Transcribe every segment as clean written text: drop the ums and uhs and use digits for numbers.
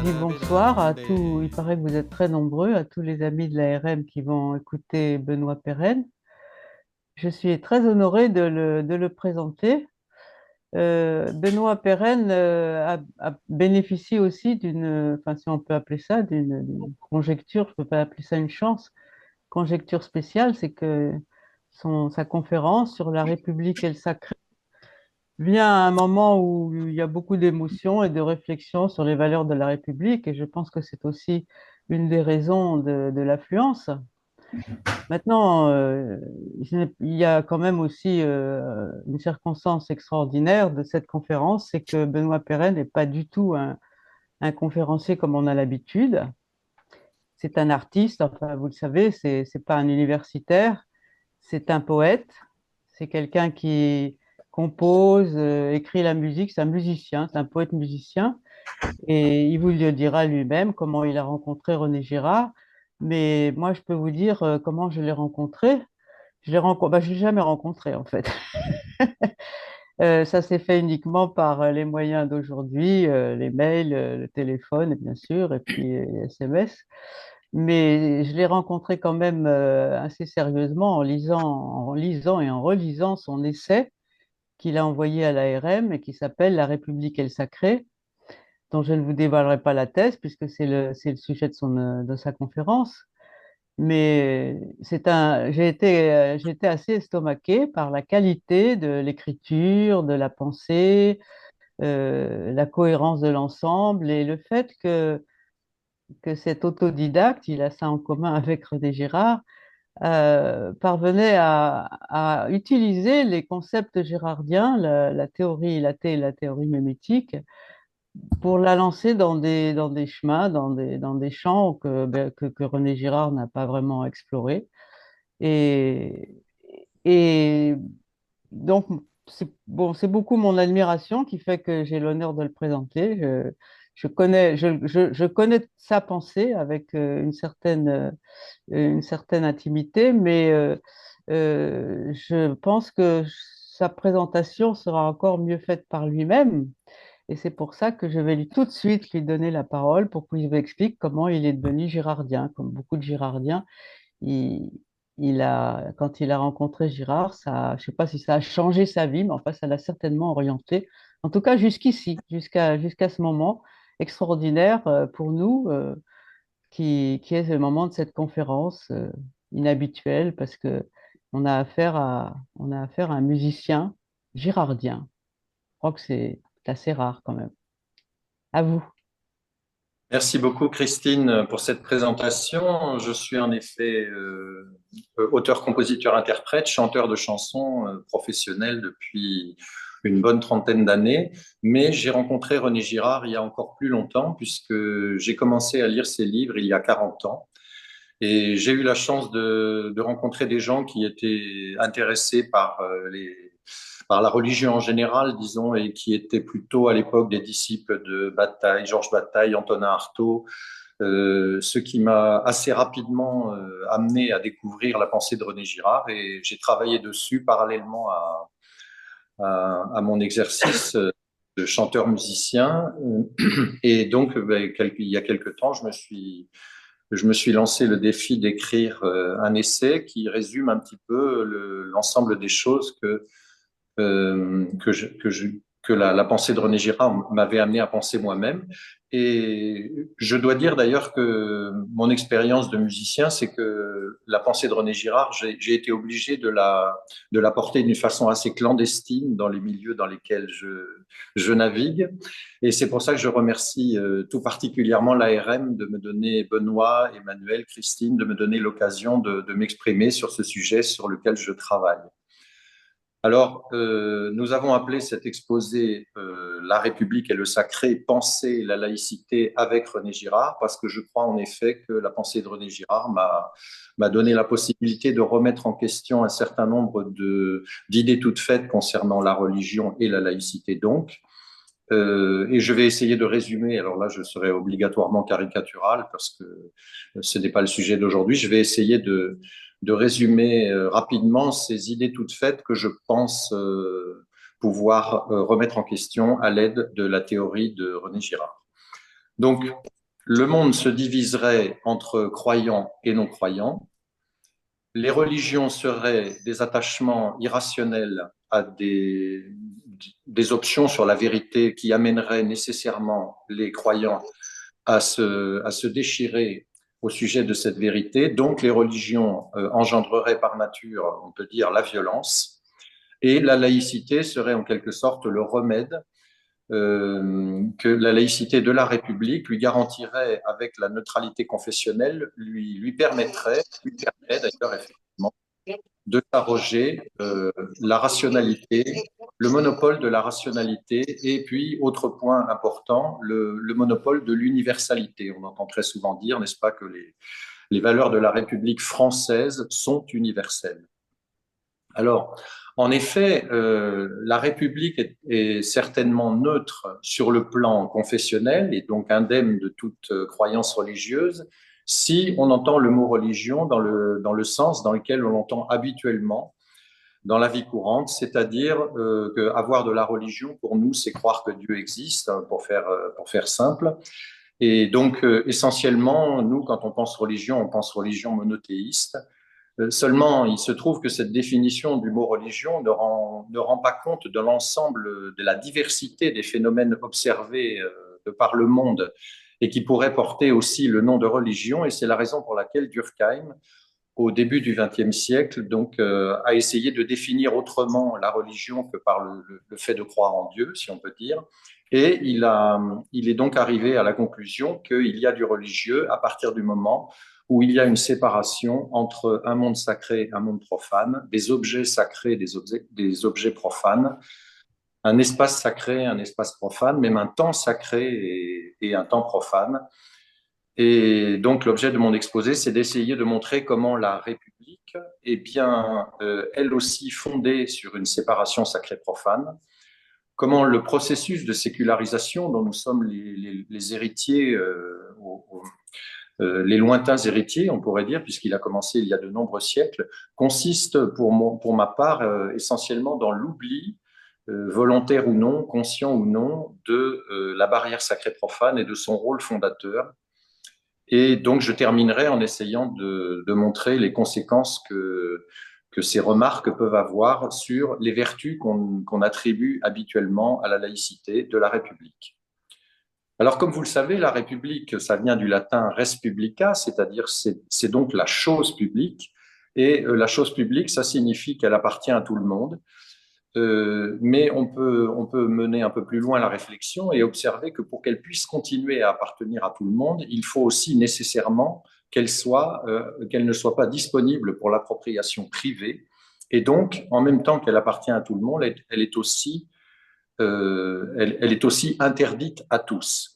dis bonsoir à tous. Il paraît que vous êtes très nombreux, à tous les amis de l'ARM qui vont écouter Benoît Pérenne. Je suis très honorée de le présenter. Benoît Pérenne bénéficie aussi d'une, enfin si on peut appeler ça, d'une conjecture, je ne peux pas appeler ça une chance, conjecture spéciale, c'est que sa conférence sur la République et le sacré vient à un moment où il y a beaucoup d'émotions et de réflexions sur les valeurs de la République, et je pense que c'est aussi une des raisons de l'affluence. Maintenant, il y a quand même aussi une circonstance extraordinaire de cette conférence, c'est que Benoît Pérenne n'est pas du tout un conférencier comme on a l'habitude. C'est un artiste, enfin vous le savez, c'est pas un universitaire, c'est un poète, c'est quelqu'un qui compose, écrit la musique, c'est un musicien, c'est un poète musicien, et il vous le dira lui-même comment il a rencontré René Girard. Mais moi, je peux vous dire comment je l'ai rencontré. Je l'ai jamais rencontré en fait. Ça s'est fait uniquement par les moyens d'aujourd'hui, les mails, le téléphone, bien sûr, et puis les SMS. Mais je l'ai rencontré quand même assez sérieusement en lisant et en relisant son essai qu'il a envoyé à l'ARM et qui s'appelle La République et le sacré, dont je ne vous dévoilerai pas la thèse puisque c'est le sujet de sa conférence. Mais j'ai été assez estomaqué par la qualité de l'écriture, de la pensée, la cohérence de l'ensemble et le fait que cet autodidacte, il a ça en commun avec René Girard, parvenait à utiliser les concepts girardiens, la théorie la théorie mémétique, pour la lancer dans des chemins, dans des champs que René Girard n'a pas vraiment explorés. Et, et donc, c'est beaucoup mon admiration qui fait que j'ai l'honneur de le présenter. Je connais sa pensée avec une certaine intimité, mais je pense que sa présentation sera encore mieux faite par lui-même. Et c'est pour ça que je vais tout de suite lui donner la parole pour qu'il vous explique comment il est devenu girardien. Comme beaucoup de girardiens, il, quand il a rencontré Girard, je ne sais pas si ça a changé sa vie, mais enfin, ça l'a certainement orienté. En tout cas, jusqu'ici, jusqu'à ce moment extraordinaire pour nous, qui est le moment de cette conférence inhabituelle, parce que on a affaire à un musicien girardien. Je crois que c'est assez rare quand même. À vous. Merci beaucoup, Christine, pour cette présentation. Je suis en effet auteur, compositeur, interprète, chanteur de chansons professionnel depuis une bonne trentaine d'années, mais j'ai rencontré René Girard il y a encore plus longtemps, puisque j'ai commencé à lire ses livres il y a 40 ans. Et j'ai eu la chance de rencontrer des gens qui étaient intéressés par par la religion en général, disons, et qui étaient plutôt à l'époque des disciples de Bataille, Georges Bataille, Antonin Artaud, ce qui m'a assez rapidement amené à découvrir la pensée de René Girard. Et j'ai travaillé dessus parallèlement à mon exercice de chanteur-musicien. Et donc, ben, il y a quelque temps, je me suis lancé le défi d'écrire un essai qui résume un petit peu l'ensemble des choses que la pensée de René Girard m'avait amené à penser moi-même. Et je dois dire d'ailleurs que mon expérience de musicien, c'est que la pensée de René Girard, j'ai été obligé de la porter d'une façon assez clandestine dans les milieux dans lesquels je navigue. Et c'est pour ça que je remercie tout particulièrement l'ARM de me donner, Benoît, Emmanuel, Christine, de me donner l'occasion de m'exprimer sur ce sujet sur lequel je travaille. Alors, nous avons appelé cet exposé La République et le sacré, penser la laïcité avec René Girard, parce que je crois en effet que la pensée de René Girard m'a donné la possibilité de remettre en question un certain nombre d'idées toutes faites concernant la religion et la laïcité donc. Et je vais essayer de résumer, alors là je serai obligatoirement caricatural parce que ce n'est pas le sujet d'aujourd'hui, je vais essayer de résumer rapidement ces idées toutes faites que je pense pouvoir remettre en question à l'aide de la théorie de René Girard. Donc, le monde se diviserait entre croyants et non-croyants. Les religions seraient des attachements irrationnels à des options sur la vérité qui amèneraient nécessairement les croyants à se déchirer au sujet de cette vérité. Donc, les religions engendreraient par nature, on peut dire, la violence. Et la laïcité serait en quelque sorte le remède que la laïcité de la République lui garantirait avec la neutralité confessionnelle, lui permettrait, lui permet d'ailleurs effectivement, de s'arroger la rationalité, le monopole de la rationalité et puis, autre point important, le monopole de l'universalité. On entend très souvent dire, n'est-ce pas, que les valeurs de la République française sont universelles. Alors, en effet, la République est certainement neutre sur le plan confessionnel et donc indemne de toute croyance religieuse si on entend le mot religion dans le sens dans lequel on l'entend habituellement dans la vie courante, c'est-à-dire qu'avoir de la religion, pour nous, c'est croire que Dieu existe, pour faire simple. Et donc, essentiellement, nous, quand on pense religion monothéiste. Seulement, il se trouve que cette définition du mot religion ne rend pas compte de l'ensemble de la diversité des phénomènes observés de par le monde et qui pourraient porter aussi le nom de religion. Et c'est la raison pour laquelle Durkheim, au début du XXe siècle, donc, a essayé de définir autrement la religion que par le fait de croire en Dieu, si on peut dire. Et il est donc arrivé à la conclusion qu'il y a du religieux à partir du moment où il y a une séparation entre un monde sacré et un monde profane, des objets sacrés, des objets profanes, un espace sacré, un espace profane, même un temps sacré et un temps profane. Et donc, l'objet de mon exposé, c'est d'essayer de montrer comment la République est bien, elle aussi, fondée sur une séparation sacré-profane, comment le processus de sécularisation dont nous sommes les héritiers, les lointains héritiers, on pourrait dire, puisqu'il a commencé il y a de nombreux siècles, consiste pour ma part essentiellement dans l'oubli, volontaire ou non, conscient ou non, de la barrière sacré-profane et de son rôle fondateur. Et donc, je terminerai en essayant de montrer les conséquences que ces remarques peuvent avoir sur les vertus qu'on attribue habituellement à la laïcité de la République. Alors, comme vous le savez, la République, ça vient du latin res publica, c'est-à-dire c'est donc la chose publique. Et la chose publique, ça signifie qu'elle appartient à tout le monde. Mais on peut mener un peu plus loin la réflexion et observer que pour qu'elle puisse continuer à appartenir à tout le monde, il faut aussi nécessairement qu'elle ne soit pas disponible pour l'appropriation privée. Et donc, en même temps qu'elle appartient à tout le monde, elle est aussi interdite à tous.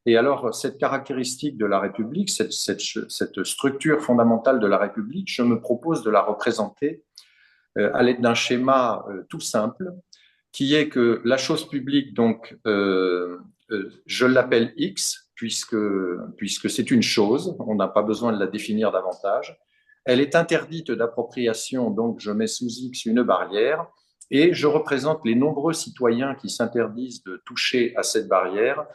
Et alors, cette caractéristique de la République, cette structure fondamentale de la République, je me propose de la représenter à l'aide d'un schéma tout simple, qui est que la chose publique, donc, je l'appelle X, puisque c'est une chose, on n'a pas besoin de la définir davantage. Elle est interdite d'appropriation, donc je mets sous X une barrière, et je représente les nombreux citoyens qui s'interdisent de toucher à cette barrière.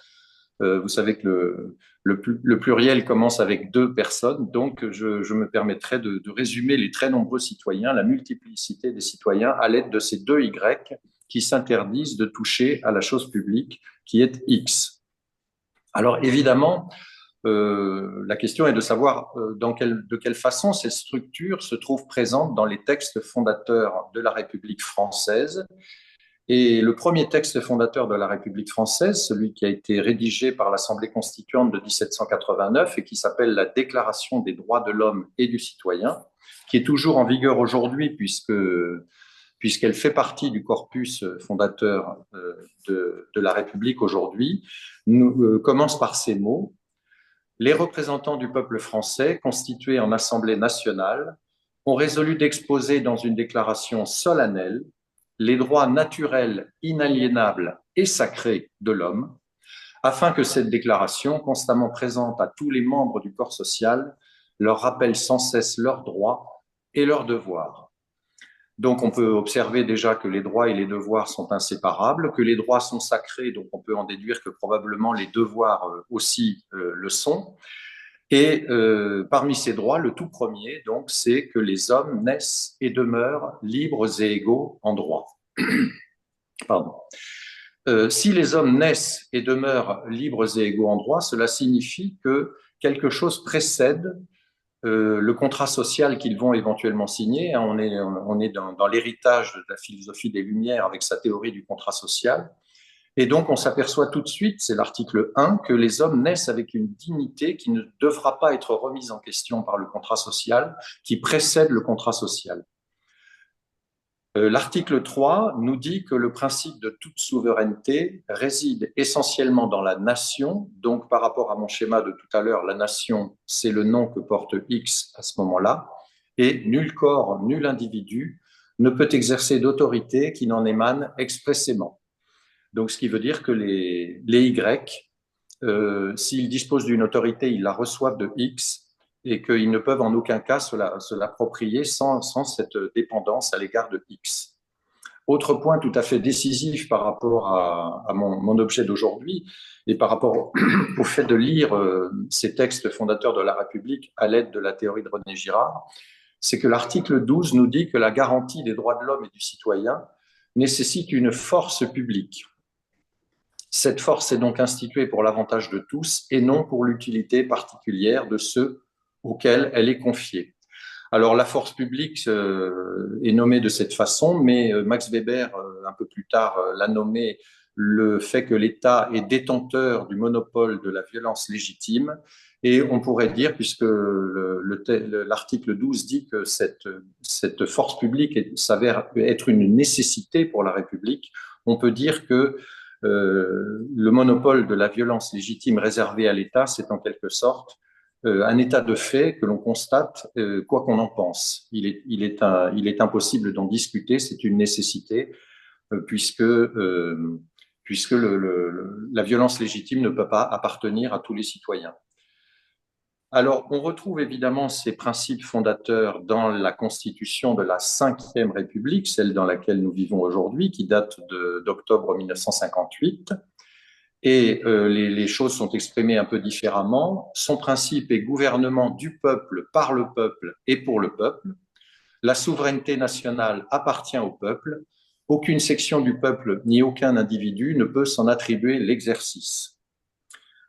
Vous savez que le pluriel commence avec deux personnes, donc je me permettrai de résumer les très nombreux citoyens, la multiplicité des citoyens à l'aide de ces deux Y qui s'interdisent de toucher à la chose publique qui est X. Alors évidemment, la question est de savoir de quelle façon ces structures se trouvent présentes dans les textes fondateurs de la République française. Et le premier texte fondateur de la République française, celui qui a été rédigé par l'Assemblée constituante de 1789 et qui s'appelle la Déclaration des droits de l'homme et du citoyen, qui est toujours en vigueur aujourd'hui puisqu'elle fait partie du corpus fondateur de la République aujourd'hui, commence par ces mots. Les représentants du peuple français, constitués en Assemblée nationale, ont résolu d'exposer dans une déclaration solennelle les droits naturels, inaliénables et sacrés de l'homme, afin que cette déclaration, constamment présente à tous les membres du corps social, leur rappelle sans cesse leurs droits et leurs devoirs. Donc, on peut observer déjà que les droits et les devoirs sont inséparables, que les droits sont sacrés, donc on peut en déduire que probablement les devoirs aussi le sont. Et parmi ces droits, le tout premier, donc, c'est que les hommes naissent et demeurent libres et égaux en droit. Pardon. Si les hommes naissent et demeurent libres et égaux en droit, cela signifie que quelque chose précède le contrat social qu'ils vont éventuellement signer. On est dans l'héritage de la philosophie des Lumières avec sa théorie du contrat social. Et donc, on s'aperçoit tout de suite, c'est l'article 1, que les hommes naissent avec une dignité qui ne devra pas être remise en question par le contrat social, qui précède le contrat social. L'article 3 nous dit que le principe de toute souveraineté réside essentiellement dans la nation. Donc, par rapport à mon schéma de tout à l'heure, la nation, c'est le nom que porte X à ce moment-là. Et nul corps, nul individu ne peut exercer d'autorité qui n'en émane expressément. Donc, ce qui veut dire que les Y, s'ils disposent d'une autorité, ils la reçoivent de X et qu'ils ne peuvent en aucun cas se l'approprier sans cette dépendance à l'égard de X. Autre point tout à fait décisif par rapport à mon objet d'aujourd'hui et par rapport au fait de lire ces textes fondateurs de la République à l'aide de la théorie de René Girard, c'est que l'article 12 nous dit que la garantie des droits de l'homme et du citoyen nécessite une force publique. Cette force est donc instituée pour l'avantage de tous et non pour l'utilité particulière de ceux auxquels elle est confiée. Alors, la force publique est nommée de cette façon, mais Max Weber, un peu plus tard, l'a nommé le fait que l'État est détenteur du monopole de la violence légitime. Et on pourrait dire, puisque l'article 12 dit que cette force publique s'avère être une nécessité pour la République, on peut dire que le monopole de la violence légitime réservée à l'État, c'est en quelque sorte un état de fait que l'on constate, quoi qu'on en pense. Il est impossible d'en discuter, c'est une nécessité, puisque la violence légitime ne peut pas appartenir à tous les citoyens. Alors, on retrouve évidemment ces principes fondateurs dans la Constitution de la Ve République, celle dans laquelle nous vivons aujourd'hui, qui date d'octobre 1958. Et les choses sont exprimées un peu différemment. Son principe est gouvernement du peuple, par le peuple et pour le peuple. La souveraineté nationale appartient au peuple. Aucune section du peuple ni aucun individu ne peut s'en attribuer l'exercice.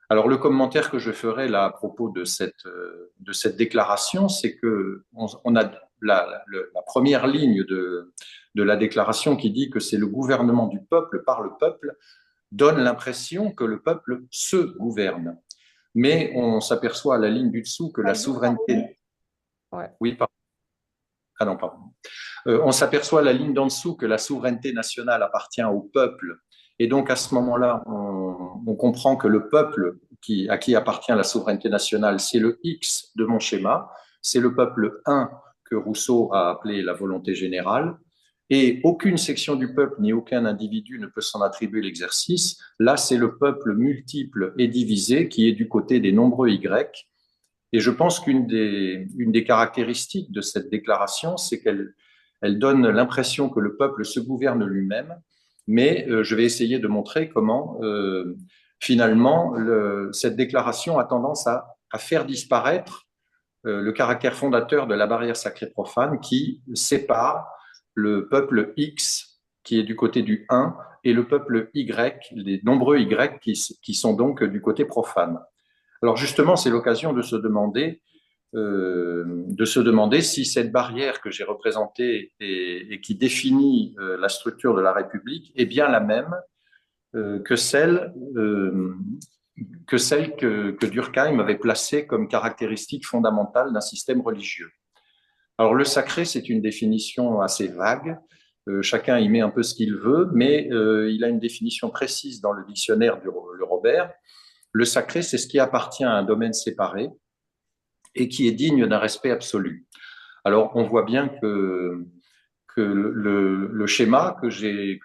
Alors, le commentaire que je ferai là à propos de cette déclaration, c'est que on a la première ligne de la déclaration qui dit que c'est le gouvernement du peuple par le peuple, donne l'impression que le peuple se gouverne. Mais on s'aperçoit à la ligne du dessous que la souveraineté... Ouais. Oui, pardon. Ah non, pardon. On s'aperçoit à la ligne d'en dessous que la souveraineté nationale appartient au peuple. Et donc, à ce moment-là, on comprend que le peuple à qui appartient la souveraineté nationale, c'est le X de mon schéma, c'est le peuple 1 que Rousseau a appelé la volonté générale, et aucune section du peuple ni aucun individu ne peut s'en attribuer l'exercice. Là, c'est le peuple multiple et divisé qui est du côté des nombreux Y. Et je pense qu'une des caractéristiques de cette déclaration, c'est qu'elle donne l'impression que le peuple se gouverne lui-même, mais je vais essayer de montrer comment, finalement, cette déclaration a tendance à faire disparaître le caractère fondateur de la barrière sacrée profane qui sépare le peuple X, qui est du côté du 1, et le peuple Y, les nombreux Y qui sont donc du côté profane. Alors justement, c'est l'occasion de se demander si cette barrière que j'ai représentée et qui définit la structure de la République est bien la même que celle que Durkheim avait placée comme caractéristique fondamentale d'un système religieux. Alors le sacré, c'est une définition assez vague. Chacun y met un peu ce qu'il veut, mais il a une définition précise dans le dictionnaire de Robert. Le sacré, c'est ce qui appartient à un domaine séparé et qui est digne d'un respect absolu. Alors, on voit bien que le schéma que j'ai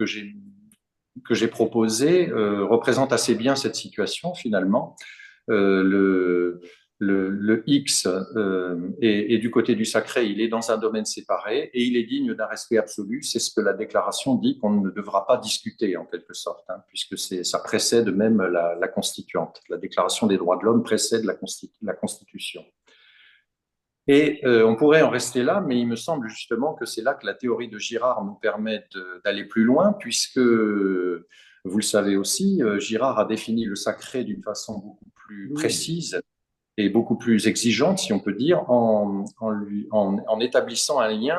proposé représente assez bien cette situation, finalement. Le le X est du côté du sacré, il est dans un domaine séparé et il est digne d'un respect absolu. C'est ce que la déclaration dit qu'on ne devra pas discuter en quelque sorte, hein, puisque ça précède même la constituante. La déclaration des droits de l'homme précède la Constitution. Et on pourrait en rester là, mais il me semble justement que c'est là que la théorie de Girard nous permet d'aller plus loin, puisque, vous le savez aussi, Girard a défini le sacré d'une façon beaucoup plus précise et beaucoup plus exigeante, si on peut dire, en établissant un lien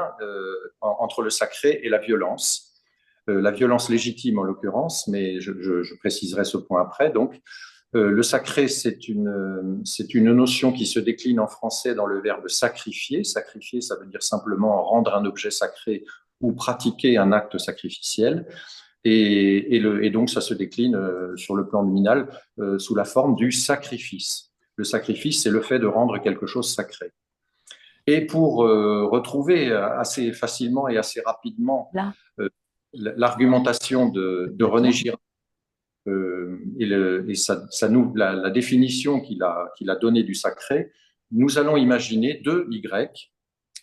entre le sacré et la violence légitime en l'occurrence, mais je préciserai ce point après. Donc, le sacré, c'est une notion qui se décline en français dans le verbe sacrifier. Sacrifier, ça veut dire simplement rendre un objet sacré ou pratiquer un acte sacrificiel. Et donc, ça se décline sur le plan nominal sous la forme du sacrifice. Le sacrifice, c'est le fait de rendre quelque chose sacré. Et pour retrouver assez facilement et assez rapidement l'argumentation de René Girard, la définition qu'il a donnée du sacré, nous allons imaginer deux Y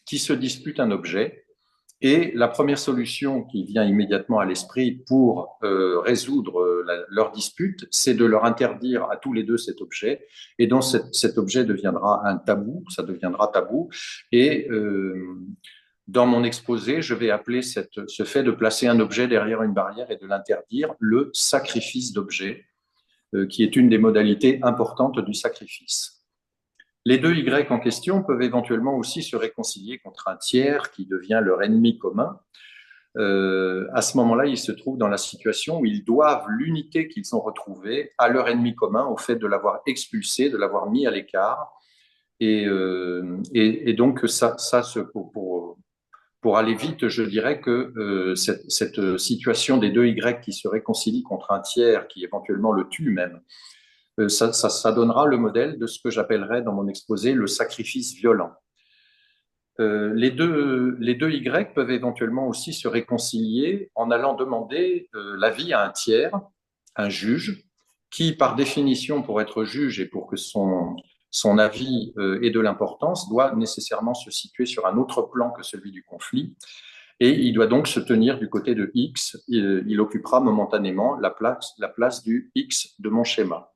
qui se disputent un objet. Et la première solution qui vient immédiatement à l'esprit pour résoudre leur dispute, c'est de leur interdire à tous les deux cet objet. Et donc cet objet deviendra un tabou, ça deviendra tabou. Et dans mon exposé, je vais appeler ce fait de placer un objet derrière une barrière et de l'interdire le sacrifice d'objet, qui est une des modalités importantes du sacrifice. Les deux Y en question peuvent éventuellement aussi se réconcilier contre un tiers qui devient leur ennemi commun. À ce moment-là, ils se trouvent dans la situation où ils doivent l'unité qu'ils ont retrouvée à leur ennemi commun au fait de l'avoir expulsé, de l'avoir mis à l'écart. Et donc, pour aller vite, je dirais que cette situation des deux Y qui se réconcilient contre un tiers qui éventuellement le tue même, ça donnera le modèle de ce que j'appellerais dans mon exposé le sacrifice violent. Les deux Y peuvent éventuellement aussi se réconcilier en allant demander l'avis à un tiers, un juge, qui par définition, pour être juge et pour que son avis ait de l'importance, doit nécessairement se situer sur un autre plan que celui du conflit. Et il doit donc se tenir du côté de X. Il occupera momentanément la place du X de mon schéma.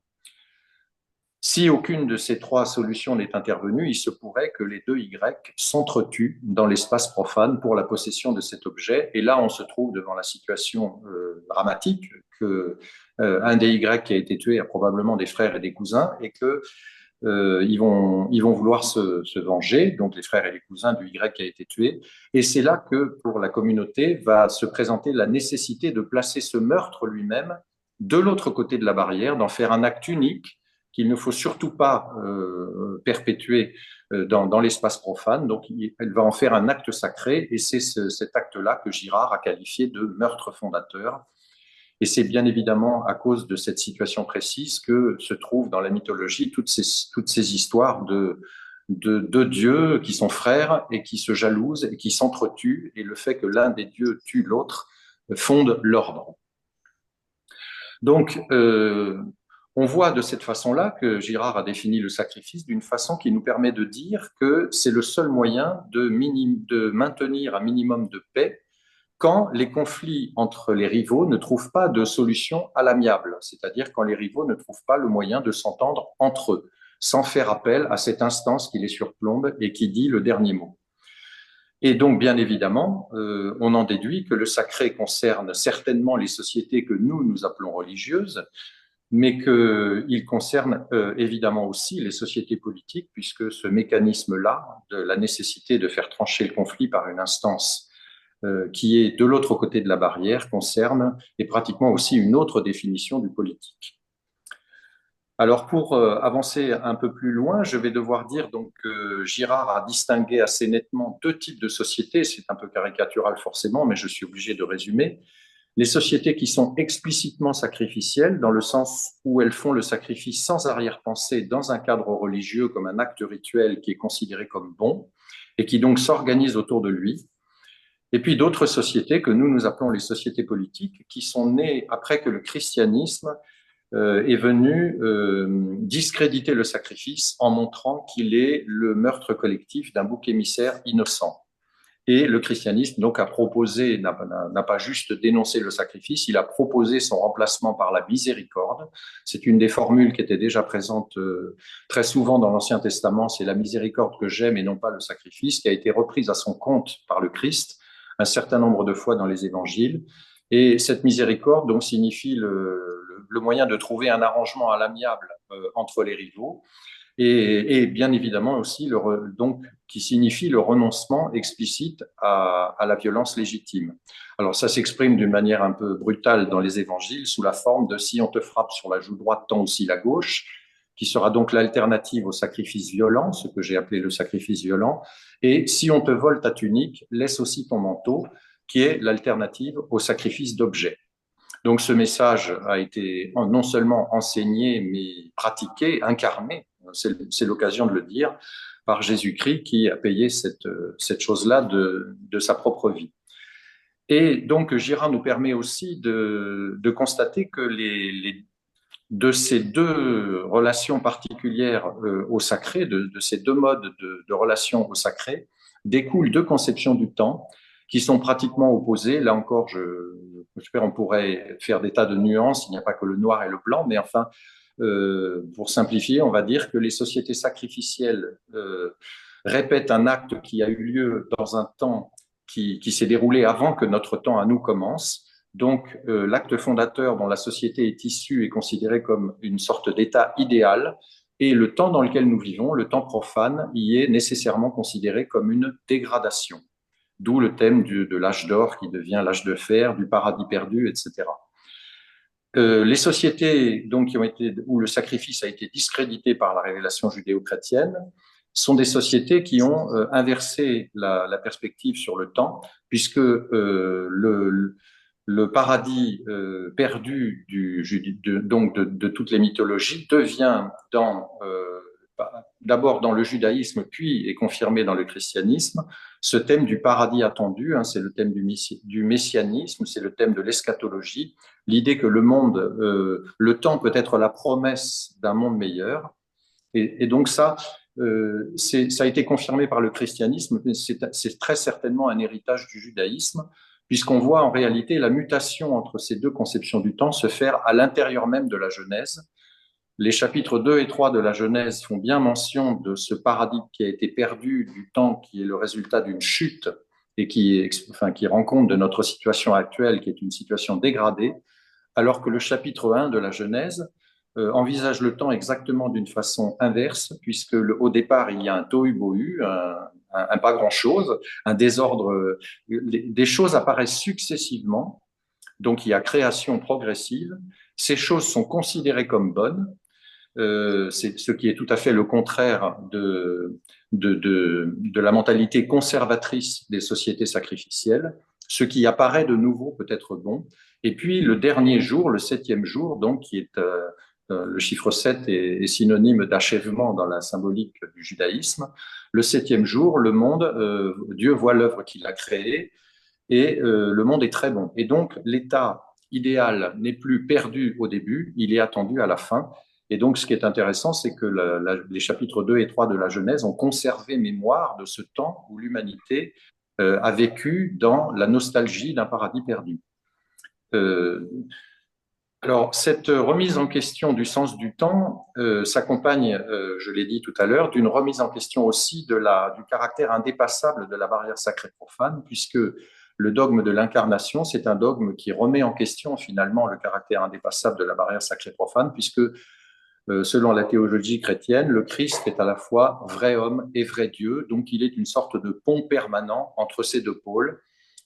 Si aucune de ces trois solutions n'est intervenue, il se pourrait que les deux Y s'entretuent dans l'espace profane pour la possession de cet objet. Et là, on se trouve devant la situation dramatique que un des Y qui a été tué a probablement des frères et des cousins et que ils vont vouloir se venger, donc les frères et les cousins du Y qui a été tué. Et c'est là que, pour la communauté, va se présenter la nécessité de placer ce meurtre lui-même de l'autre côté de la barrière, d'en faire un acte unique qu'il ne faut surtout pas perpétuer dans l'espace profane. Donc, elle va en faire un acte sacré, et c'est cet acte-là que Girard a qualifié de meurtre fondateur. Et c'est bien évidemment à cause de cette situation précise que se trouvent dans la mythologie toutes ces histoires de dieux qui sont frères et qui se jalousent et qui s'entretuent, et le fait que l'un des dieux tue l'autre fonde l'ordre. Donc, on voit de cette façon-là que Girard a défini le sacrifice d'une façon qui nous permet de dire que c'est le seul moyen de maintenir un minimum de paix quand les conflits entre les rivaux ne trouvent pas de solution à l'amiable, c'est-à-dire quand les rivaux ne trouvent pas le moyen de s'entendre entre eux, sans faire appel à cette instance qui les surplombe et qui dit le dernier mot. Et donc, bien évidemment, on en déduit que le sacré concerne certainement les sociétés que nous appelons religieuses, mais qu'il concerne évidemment aussi les sociétés politiques, puisque ce mécanisme-là, de la nécessité de faire trancher le conflit par une instance qui est de l'autre côté de la barrière, concerne et pratiquement aussi une autre définition du politique. Alors, pour avancer un peu plus loin, je vais devoir dire donc que Girard a distingué assez nettement deux types de sociétés. C'est un peu caricatural forcément, mais je suis obligé de résumer. Les sociétés qui sont explicitement sacrificielles, dans le sens où elles font le sacrifice sans arrière-pensée dans un cadre religieux comme un acte rituel qui est considéré comme bon et qui donc s'organise autour de lui. Et puis d'autres sociétés que nous appelons les sociétés politiques, qui sont nées après que le christianisme est venu discréditer le sacrifice en montrant qu'il est le meurtre collectif d'un bouc émissaire innocent. Et le christianisme donc a proposé, n'a pas juste dénoncé le sacrifice, il a proposé son remplacement par la miséricorde. C'est une des formules qui était déjà présente très souvent dans l'Ancien Testament, c'est la miséricorde que j'aime et non pas le sacrifice, qui a été reprise à son compte par le Christ un certain nombre de fois dans les évangiles. Et cette miséricorde donc signifie le moyen de trouver un arrangement à l'amiable entre les rivaux. Et bien évidemment aussi donc, qui signifie le renoncement explicite à la violence légitime. Alors ça s'exprime d'une manière un peu brutale dans les évangiles sous la forme de si on te frappe sur la joue droite, tends aussi la gauche, qui sera donc l'alternative au sacrifice violent, ce que j'ai appelé le sacrifice violent, et si on te vole ta tunique, laisse aussi ton manteau, qui est l'alternative au sacrifice d'objet. Donc ce message a été non seulement enseigné, mais pratiqué, incarné, c'est l'occasion de le dire, par Jésus-Christ qui a payé cette chose-là de sa propre vie. Et donc Girard nous permet aussi de constater que de ces deux relations particulières au sacré, de ces deux modes de relation au sacré, découlent deux conceptions du temps qui sont pratiquement opposées. Là encore, j'espère on pourrait faire des tas de nuances, il n'y a pas que le noir et le blanc, mais enfin, pour simplifier, on va dire que les sociétés sacrificielles répètent un acte qui a eu lieu dans un temps qui s'est déroulé avant que notre temps à nous commence. Donc, l'acte fondateur dont la société est issue est considéré comme une sorte d'état idéal, et le temps dans lequel nous vivons, le temps profane, y est nécessairement considéré comme une dégradation. D'où le thème de l'âge d'or qui devient l'âge de fer, du paradis perdu, etc. Les sociétés donc, où le sacrifice a été discrédité par la révélation judéo-chrétienne sont des sociétés qui ont inversé la perspective sur le temps, puisque le paradis perdu donc de toutes les mythologies devient d'abord dans le judaïsme, puis est confirmé dans le christianisme, ce thème du paradis attendu, c'est le thème du messianisme, c'est le thème de l'eschatologie, l'idée que le temps peut être la promesse d'un monde meilleur. Et donc ça a été confirmé par le christianisme, mais c'est très certainement un héritage du judaïsme, puisqu'on voit en réalité la mutation entre ces deux conceptions du temps se faire à l'intérieur même de la Genèse. Les chapitres 2 et 3 de la Genèse font bien mention de ce paradis qui a été perdu du temps, qui est le résultat d'une chute et qui rend compte de notre situation actuelle, qui est une situation dégradée, alors que le chapitre 1 de la Genèse envisage le temps exactement d'une façon inverse, puisque au départ, il y a un tohu-bohu, un pas grand-chose, un désordre. Des choses apparaissent successivement, donc il y a création progressive. Ces choses sont considérées comme bonnes, c'est ce qui est tout à fait le contraire de la mentalité conservatrice des sociétés sacrificielles. Ce qui apparaît de nouveau peut être bon. Et puis le dernier jour, le septième jour, donc qui est le chiffre 7 est synonyme d'achèvement dans la symbolique du judaïsme. Le septième jour, le monde, Dieu voit l'œuvre qu'il a créée et le monde est très bon. Et donc l'état idéal n'est plus perdu au début, il est attendu à la fin. Et donc, ce qui est intéressant, c'est que les chapitres 2 et 3 de la Genèse ont conservé mémoire de ce temps où l'humanité a vécu dans la nostalgie d'un paradis perdu. Alors, cette remise en question du sens du temps s'accompagne, je l'ai dit tout à l'heure, d'une remise en question aussi du caractère indépassable de la barrière sacrée profane, puisque le dogme de l'incarnation, c'est un dogme qui remet en question finalement le caractère indépassable de la barrière sacrée profane, puisque selon la théologie chrétienne, le Christ est à la fois vrai homme et vrai Dieu, donc il est une sorte de pont permanent entre ces deux pôles,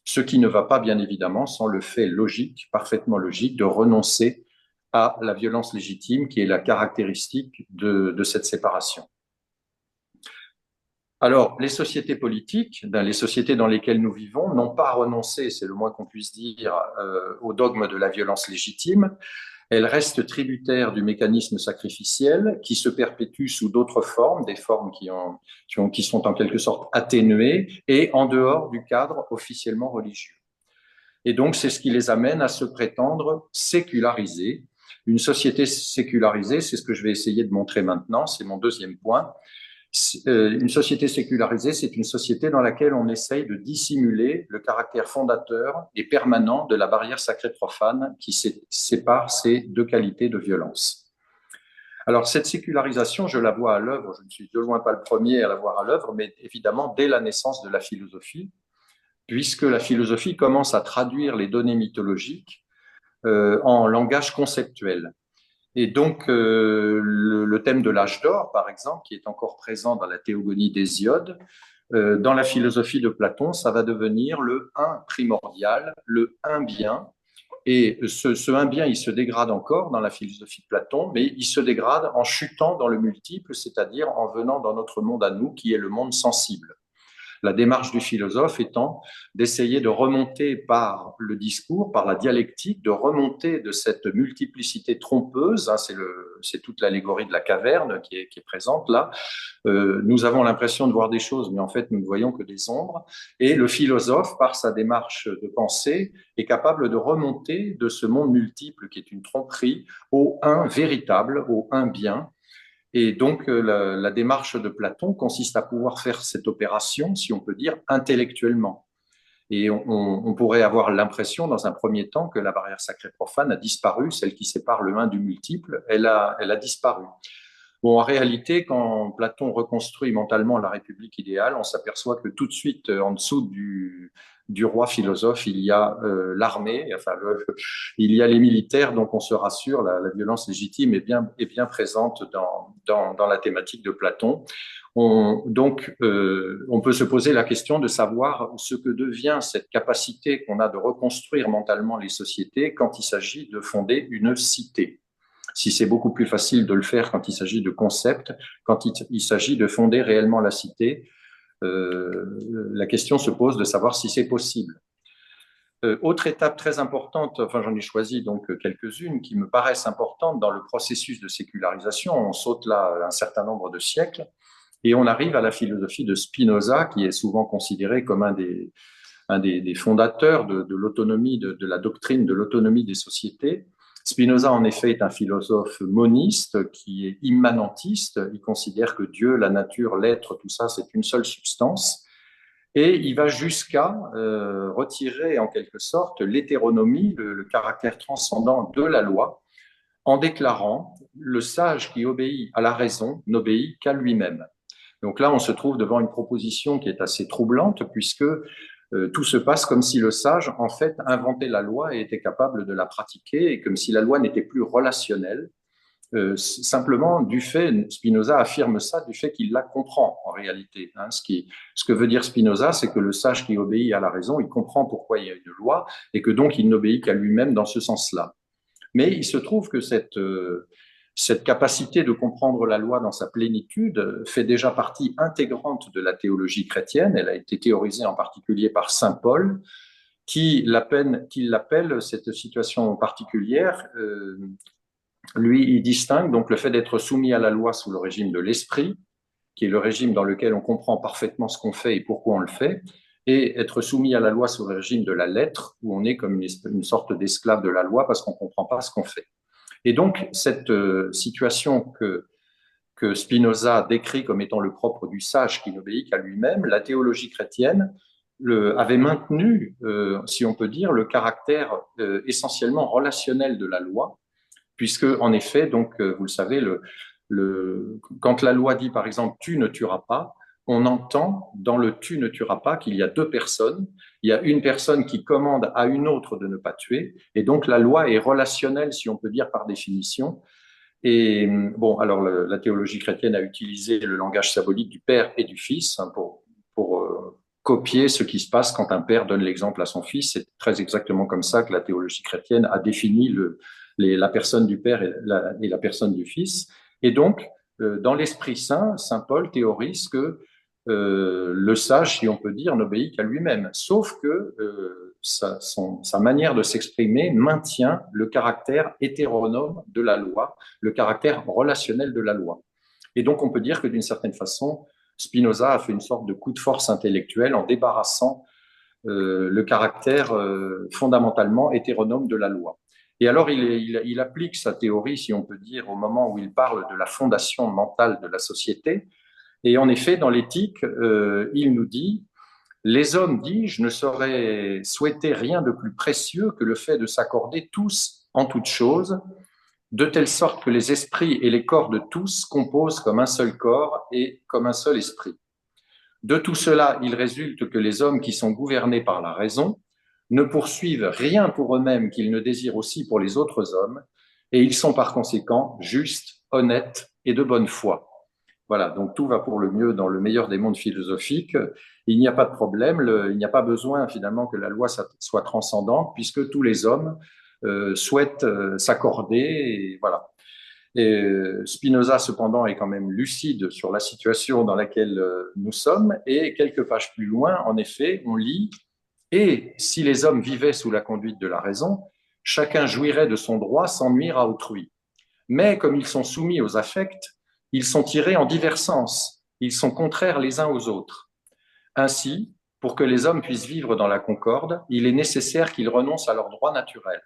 ce qui ne va pas bien évidemment sans le fait logique, parfaitement logique, de renoncer à la violence légitime qui est la caractéristique de cette séparation. Alors, les sociétés politiques, les sociétés dans lesquelles nous vivons, n'ont pas renoncé, c'est le moins qu'on puisse dire, au dogme de la violence légitime. Elles restent tributaires du mécanisme sacrificiel qui se perpétue sous d'autres formes, des formes qui sont en quelque sorte atténuées et en dehors du cadre officiellement religieux. Et donc, c'est ce qui les amène à se prétendre sécularisés, Une société sécularisée, c'est ce que je vais essayer de montrer maintenant, c'est mon deuxième point. Une société sécularisée, c'est une société dans laquelle on essaye de dissimuler le caractère fondateur et permanent de la barrière sacrée-profane qui sépare ces deux qualités de violence. Alors, cette sécularisation, je la vois à l'œuvre, je ne suis de loin pas le premier à la voir à l'œuvre, mais évidemment dès la naissance de la philosophie, puisque la philosophie commence à traduire les données mythologiques en langage conceptuel. Et donc, le thème de l'âge d'or, par exemple, qui est encore présent dans la théogonie d'Hésiode, dans la philosophie de Platon, ça va devenir le un primordial, le un bien. Et ce un bien, il se dégrade encore dans la philosophie de Platon, mais il se dégrade en chutant dans le multiple, c'est-à-dire en venant dans notre monde à nous, qui est le monde sensible. La démarche du philosophe étant d'essayer de remonter par le discours, par la dialectique, de remonter de cette multiplicité trompeuse, hein, c'est toute l'allégorie de la caverne qui est présente là. Nous avons l'impression de voir des choses, mais en fait, nous ne voyons que des ombres. Et le philosophe, par sa démarche de pensée, est capable de remonter de ce monde multiple qui est une tromperie au un véritable, au un bien. Et donc, la démarche de Platon consiste à pouvoir faire cette opération, si on peut dire, intellectuellement. Et on pourrait avoir l'impression, dans un premier temps, que la barrière sacrée profane a disparu, celle qui sépare le un du multiple, elle a disparu. Bon, en réalité, quand Platon reconstruit mentalement la République idéale, on s'aperçoit que tout de suite, en dessous du roi philosophe, il y a l'armée, enfin, il y a les militaires, donc on se rassure, la violence légitime est bien présente dans la thématique de Platon. Donc, on peut se poser la question de savoir ce que devient cette capacité qu'on a de reconstruire mentalement les sociétés quand il s'agit de fonder une cité. Si c'est beaucoup plus facile de le faire quand il s'agit de concepts, quand il s'agit de fonder réellement la cité, la question se pose de savoir si c'est possible. Autre étape très importante, enfin j'en ai choisi donc quelques-unes qui me paraissent importantes dans le processus de sécularisation. On saute là un certain nombre de siècles et on arrive à la philosophie de Spinoza, qui est souvent considéré comme un des fondateurs de l'autonomie, de la doctrine de l'autonomie des sociétés. Spinoza, en effet, est un philosophe moniste qui est immanentiste. Il considère que Dieu, la nature, l'être, tout ça, c'est une seule substance. Et il va jusqu'à retirer, en quelque sorte, l'hétéronomie, le caractère transcendant de la loi, en déclarant « le sage qui obéit à la raison n'obéit qu'à lui-même ». Donc là, on se trouve devant une proposition qui est assez troublante, puisque tout se passe comme si le sage, en fait, inventait la loi et était capable de la pratiquer, et comme si la loi n'était plus relationnelle. Simplement, du fait, Spinoza affirme ça du fait qu'il la comprend en réalité. Hein. Ce que veut dire Spinoza, c'est que le sage qui obéit à la raison, il comprend pourquoi il y a une loi, et que donc il n'obéit qu'à lui-même dans ce sens-là. Mais il se trouve que cette capacité de comprendre la loi dans sa plénitude fait déjà partie intégrante de la théologie chrétienne. Elle a été théorisée en particulier par saint Paul, qui l'appelle cette situation particulière. Lui, il distingue donc le fait d'être soumis à la loi sous le régime de l'esprit, qui est le régime dans lequel on comprend parfaitement ce qu'on fait et pourquoi on le fait, et être soumis à la loi sous le régime de la lettre, où on est comme une sorte d'esclave de la loi parce qu'on ne comprend pas ce qu'on fait. Et donc, cette situation que Spinoza décrit comme étant le propre du sage qui n'obéit qu'à lui-même, la théologie chrétienne avait maintenu, si on peut dire, le caractère essentiellement relationnel de la loi, puisque, en effet, donc, vous le savez, quand la loi dit, par exemple, « tu ne tueras pas », on entend dans le « tu ne tueras pas » qu'il y a deux personnes. Il y a une personne qui commande à une autre de ne pas tuer, et donc la loi est relationnelle, si on peut dire, par définition. Et bon, alors la théologie chrétienne a utilisé le langage symbolique du Père et du Fils hein, pour copier ce qui se passe quand un père donne l'exemple à son fils. C'est très exactement comme ça que la théologie chrétienne a défini la personne du Père et la personne du Fils. Et donc, dans l'Esprit Saint, saint Paul théorise que le sage, si on peut dire, n'obéit qu'à lui-même, sauf que sa manière de s'exprimer maintient le caractère hétéronome de la loi, le caractère relationnel de la loi. Et donc, on peut dire que d'une certaine façon, Spinoza a fait une sorte de coup de force intellectuelle en débarrassant le caractère fondamentalement hétéronome de la loi. Et alors, il applique sa théorie, si on peut dire, au moment où il parle de la fondation mentale de la société. Et en effet, dans l'éthique, il nous dit, les hommes, dis-je, ne sauraient souhaiter rien de plus précieux que le fait de s'accorder tous en toutes choses, de telle sorte que les esprits et les corps de tous composent comme un seul corps et comme un seul esprit. De tout cela, il résulte que les hommes qui sont gouvernés par la raison ne poursuivent rien pour eux-mêmes qu'ils ne désirent aussi pour les autres hommes, et ils sont par conséquent justes, honnêtes et de bonne foi. Voilà, donc tout va pour le mieux dans le meilleur des mondes philosophiques. Il n'y a pas de problème, il n'y a pas besoin finalement que la loi soit transcendante, puisque tous les hommes souhaitent s'accorder, et voilà. Et Spinoza, cependant, est quand même lucide sur la situation dans laquelle nous sommes. Et quelques pages plus loin, en effet, on lit « Et si les hommes vivaient sous la conduite de la raison, chacun jouirait de son droit sans nuire à autrui. Mais comme ils sont soumis aux affects, ils sont tirés en divers sens. Ils sont contraires les uns aux autres. Ainsi, pour que les hommes puissent vivre dans la concorde, il est nécessaire qu'ils renoncent à leurs droits naturels.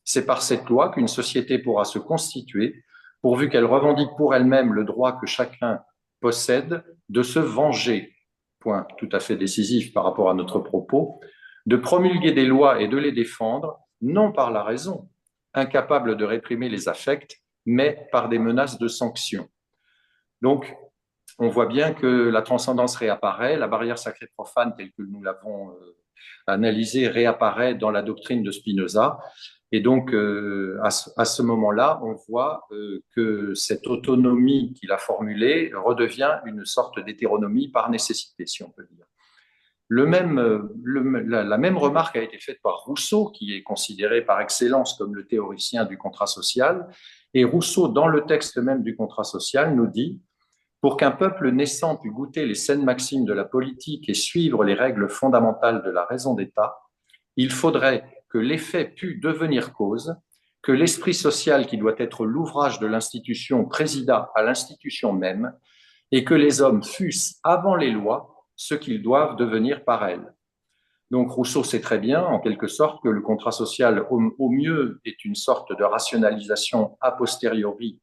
C'est par cette loi qu'une société pourra se constituer, pourvu qu'elle revendique pour elle-même le droit que chacun possède de se venger, point tout à fait décisif par rapport à notre propos, de promulguer des lois et de les défendre, non par la raison, incapable de réprimer les affects, mais par des menaces de sanctions. Donc, on voit bien que la transcendance réapparaît, la barrière sacrée profane telle que nous l'avons analysée réapparaît dans la doctrine de Spinoza. Et donc, à ce moment-là, on voit que cette autonomie qu'il a formulée redevient une sorte d'hétéronomie par nécessité, si on peut dire. La même remarque a été faite par Rousseau, qui est considéré par excellence comme le théoricien du contrat social. Et Rousseau, dans le texte même du contrat social, nous dit « Pour qu'un peuple naissant pût goûter les saines maximes de la politique et suivre les règles fondamentales de la raison d'État, il faudrait que l'effet pût devenir cause, que l'esprit social qui doit être l'ouvrage de l'institution présidât à l'institution même, et que les hommes fussent, avant les lois, ce qu'ils doivent devenir par elles. » Donc Rousseau sait très bien, en quelque sorte, que le contrat social, au mieux, est une sorte de rationalisation a posteriori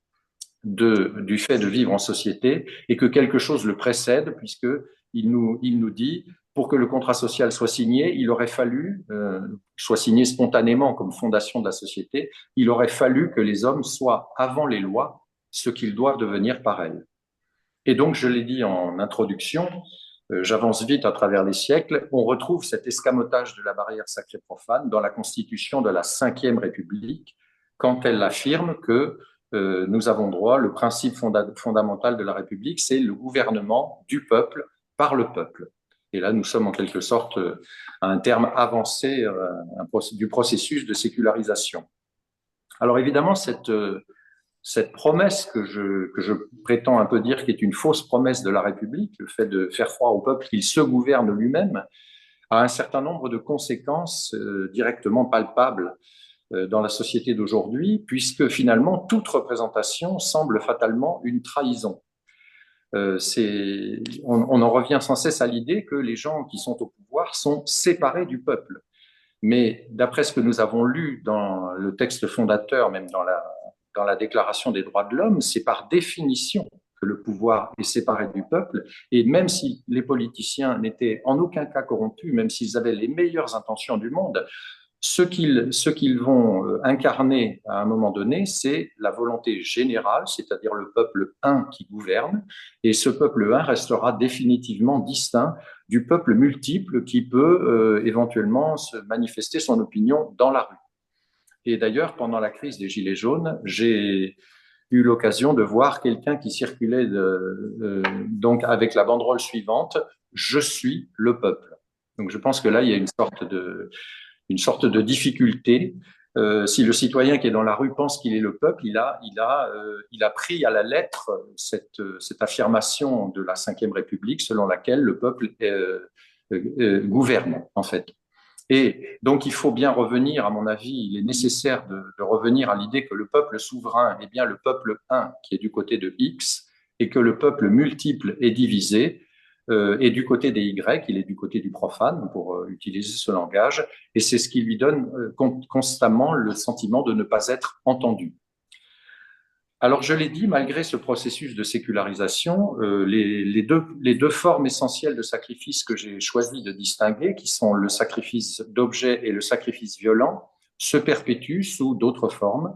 du fait de vivre en société, et que quelque chose le précède, puisqu'il nous dit, pour que le contrat social soit signé, il aurait fallu, soit signé spontanément comme fondation de la société, il aurait fallu que les hommes soient, avant les lois, ce qu'ils doivent devenir par elles. Et donc, je l'ai dit en introduction, j'avance vite à travers les siècles, on retrouve cet escamotage de la barrière sacrée profane dans la constitution de la Ve République, quand elle affirme que nous avons droit, le principe fondamental de la République, c'est le gouvernement du peuple par le peuple. Et là, nous sommes en quelque sorte à un terme avancé du processus de sécularisation. Alors évidemment, cette promesse que je prétends un peu dire qui est une fausse promesse de la République, le fait de faire croire au peuple qu'il se gouverne lui-même, a un certain nombre de conséquences directement palpables dans la société d'aujourd'hui, puisque finalement toute représentation semble fatalement une trahison. On en revient sans cesse à l'idée que les gens qui sont au pouvoir sont séparés du peuple. Mais d'après ce que nous avons lu dans le texte fondateur, même dans la Déclaration des droits de l'homme, c'est par définition que le pouvoir est séparé du peuple. Et même si les politiciens n'étaient en aucun cas corrompus, même s'ils avaient les meilleures intentions du monde, ce qu'ils vont incarner à un moment donné, c'est la volonté générale, c'est-à-dire le peuple un qui gouverne, et ce peuple un restera définitivement distinct du peuple multiple qui peut éventuellement se manifester son opinion dans la rue. Et d'ailleurs, pendant la crise des Gilets jaunes, j'ai eu l'occasion de voir quelqu'un qui circulait donc avec la banderole suivante « Je suis le peuple ». Donc je pense que là, il y a une sorte de difficulté. Si le citoyen qui est dans la rue pense qu'il est le peuple, il a pris à la lettre cette affirmation de la Ve République selon laquelle le peuple gouverne, en fait. Et donc, il faut bien revenir, à mon avis, il est nécessaire de revenir à l'idée que le peuple souverain est bien le peuple un qui est du côté de X et que le peuple multiple et divisé et du côté des Y, il est du côté du profane, pour utiliser ce langage, et c'est ce qui lui donne constamment le sentiment de ne pas être entendu. Alors, je l'ai dit, malgré ce processus de sécularisation, les deux formes essentielles de sacrifice que j'ai choisi de distinguer, qui sont le sacrifice d'objet et le sacrifice violent, se perpétuent sous d'autres formes.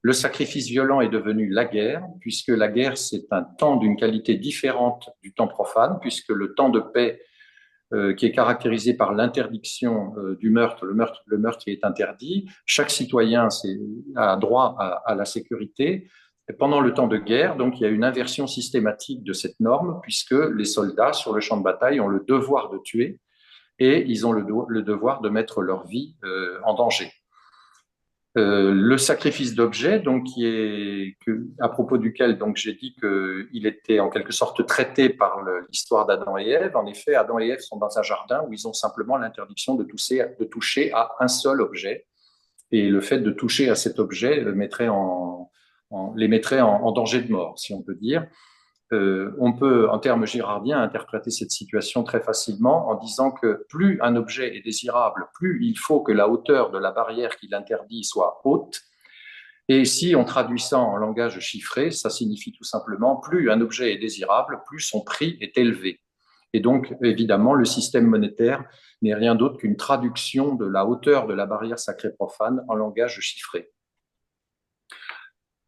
Le sacrifice violent est devenu la guerre, puisque la guerre, c'est un temps d'une qualité différente du temps profane, puisque le temps de paix, qui est caractérisé par l'interdiction du meurtre, le meurtre qui est interdit, chaque citoyen a droit à la sécurité. Et pendant le temps de guerre, donc, il y a une inversion systématique de cette norme, puisque les soldats sur le champ de bataille ont le devoir de tuer et ils ont le devoir de mettre leur vie en danger. Le sacrifice d'objet, donc à propos duquel donc j'ai dit qu'il était en quelque sorte traité par l'histoire d'Adam et Ève. En effet, Adam et Ève sont dans un jardin où ils ont simplement l'interdiction de toucher à un seul objet, et le fait de toucher à cet objet les mettrait en danger de mort, si on peut dire. On peut, en termes girardiens, interpréter cette situation très facilement en disant que plus un objet est désirable, plus il faut que la hauteur de la barrière qui l'interdit soit haute. Et si on traduit ça en langage chiffré, ça signifie tout simplement plus un objet est désirable, plus son prix est élevé. Et donc, évidemment, le système monétaire n'est rien d'autre qu'une traduction de la hauteur de la barrière sacrée profane en langage chiffré.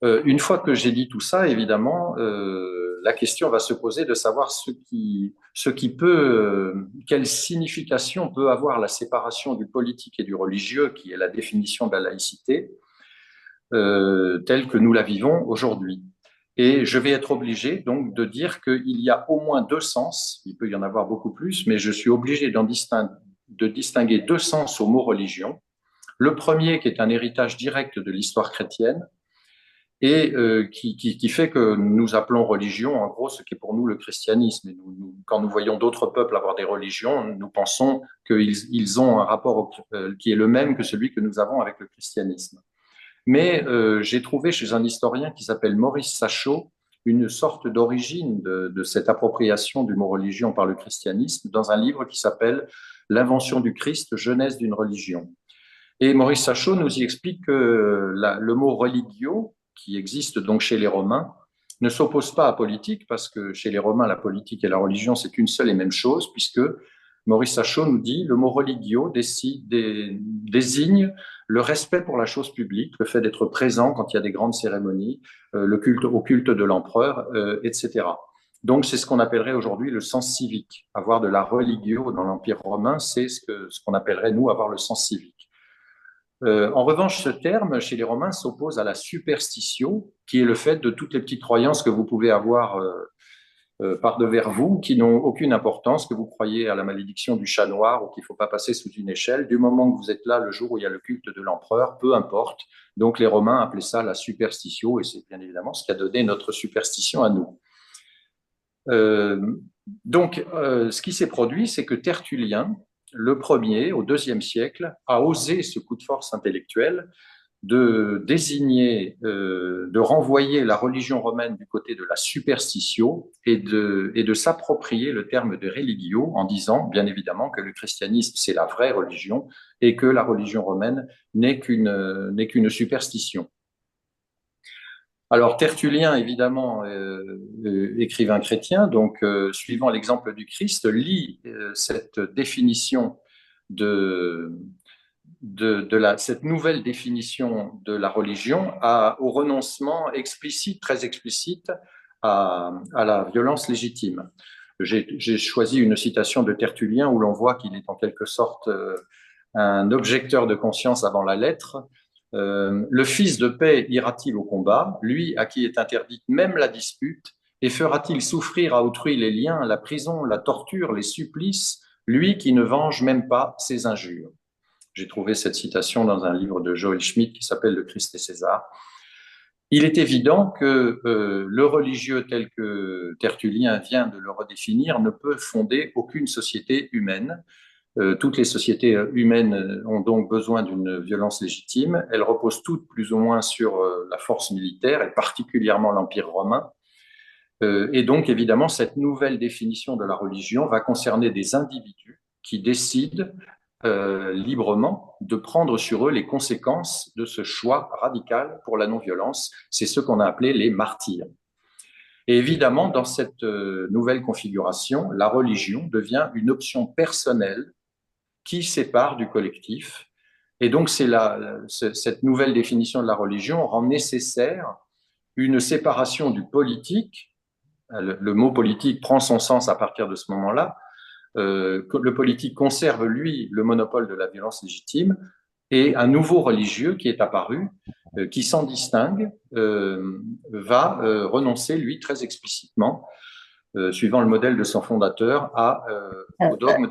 Une fois que j'ai dit tout ça, évidemment, la question va se poser de savoir quelle signification peut avoir la séparation du politique et du religieux, qui est la définition de la laïcité, telle que nous la vivons aujourd'hui. Et je vais être obligé donc de dire qu'il y a au moins deux sens, il peut y en avoir beaucoup plus, mais je suis obligé de distinguer deux sens au mot religion. Le premier, qui est un héritage direct de l'histoire chrétienne, et qui fait que nous appelons religion, en gros, ce qui est pour nous le christianisme. Et quand nous voyons d'autres peuples avoir des religions, nous pensons qu'ils ont un rapport qui est le même que celui que nous avons avec le christianisme. Mais j'ai trouvé chez un historien qui s'appelle Maurice Sachot une sorte d'origine de cette appropriation du mot religion par le christianisme dans un livre qui s'appelle L'invention du Christ, genèse d'une religion. Et Maurice Sachot nous y explique que le mot religio, qui existe donc chez les Romains, ne s'oppose pas à politique, parce que chez les Romains, la politique et la religion, c'est une seule et même chose, puisque Maurice Sachot nous dit le mot religio désigne le respect pour la chose publique, le fait d'être présent quand il y a des grandes cérémonies, au culte de l'empereur, etc. Donc, c'est ce qu'on appellerait aujourd'hui le sens civique. Avoir de la religio dans l'Empire romain, c'est ce qu'on appellerait, nous, avoir le sens civique. En revanche, ce terme, chez les Romains, s'oppose à la superstitio, qui est le fait de toutes les petites croyances que vous pouvez avoir par devers vous, qui n'ont aucune importance, que vous croyez à la malédiction du chat noir ou qu'il ne faut pas passer sous une échelle. Du moment que vous êtes là le jour où il y a le culte de l'empereur, peu importe. Donc les Romains appelaient ça la superstitio, et c'est bien évidemment ce qui a donné notre superstition à nous. Ce qui s'est produit, c'est que Tertullien, le premier, au IIe siècle, a osé ce coup de force intellectuel de désigner, de renvoyer la religion romaine du côté de la superstitio et de s'approprier le terme de religio en disant, bien évidemment, que le christianisme, c'est la vraie religion et que la religion romaine n'est qu'une superstition. Alors, Tertullien, évidemment, écrivain chrétien, donc suivant l'exemple du Christ, lit cette définition cette nouvelle définition de la religion au renoncement explicite, très explicite, à la violence légitime. J'ai choisi une citation de Tertullien où l'on voit qu'il est en quelque sorte un objecteur de conscience avant la lettre. Le fils de paix ira-t-il au combat, lui à qui est interdite même la dispute, et fera-t-il souffrir à autrui les liens, la prison, la torture, les supplices, lui qui ne venge même pas ses injures? J'ai trouvé cette citation dans un livre de Joel Schmidt qui s'appelle Le Christ et César. Il est évident que le religieux tel que Tertullien vient de le redéfinir ne peut fonder aucune société humaine. Toutes les sociétés humaines ont donc besoin d'une violence légitime. Elles reposent toutes plus ou moins sur la force militaire, et particulièrement l'Empire romain. Et donc, évidemment, cette nouvelle définition de la religion va concerner des individus qui décident librement de prendre sur eux les conséquences de ce choix radical pour la non-violence. C'est ce qu'on a appelé les martyrs. Et évidemment, dans cette nouvelle configuration, la religion devient une option personnelle qui sépare du collectif. Et donc, cette nouvelle définition de la religion rend nécessaire une séparation du politique. Le mot politique prend son sens à partir de ce moment-là. Le politique conserve, lui, le monopole de la violence légitime, et un nouveau religieux qui est apparu, qui s'en distingue, va renoncer, lui, très explicitement, suivant le modèle de son fondateur, au dogme.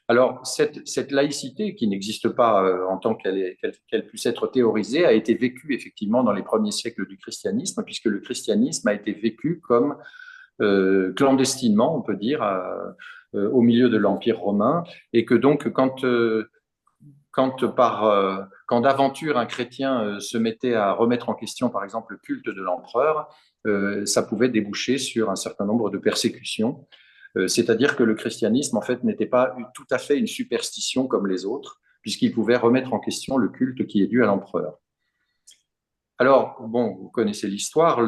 Alors, cette laïcité, qui n'existe pas en tant qu'elle puisse être théorisée, a été vécue effectivement dans les premiers siècles du christianisme, puisque le christianisme a été vécu comme clandestinement, on peut dire, au milieu de l'Empire romain, et que donc, quand d'aventure un chrétien se mettait à remettre en question, par exemple, le culte de l'empereur, ça pouvait déboucher sur un certain nombre de persécutions. C'est-à-dire que le christianisme, en fait, n'était pas tout à fait une superstition comme les autres, puisqu'il pouvait remettre en question le culte qui est dû à l'empereur. Alors, bon, vous connaissez l'histoire,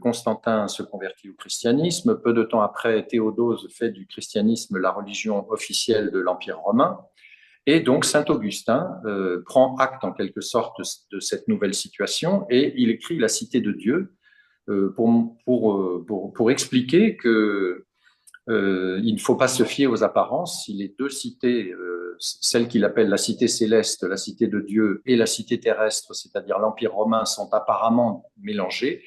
Constantin se convertit au christianisme. Peu de temps après, Théodose fait du christianisme la religion officielle de l'Empire romain. Et donc, saint Augustin prend acte en quelque sorte de cette nouvelle situation et il écrit La Cité de Dieu pour expliquer que il ne faut pas se fier aux apparences. Si les deux cités, celle qu'il appelle la cité céleste, la cité de Dieu, et la cité terrestre, c'est-à-dire l'Empire romain, sont apparemment mélangées,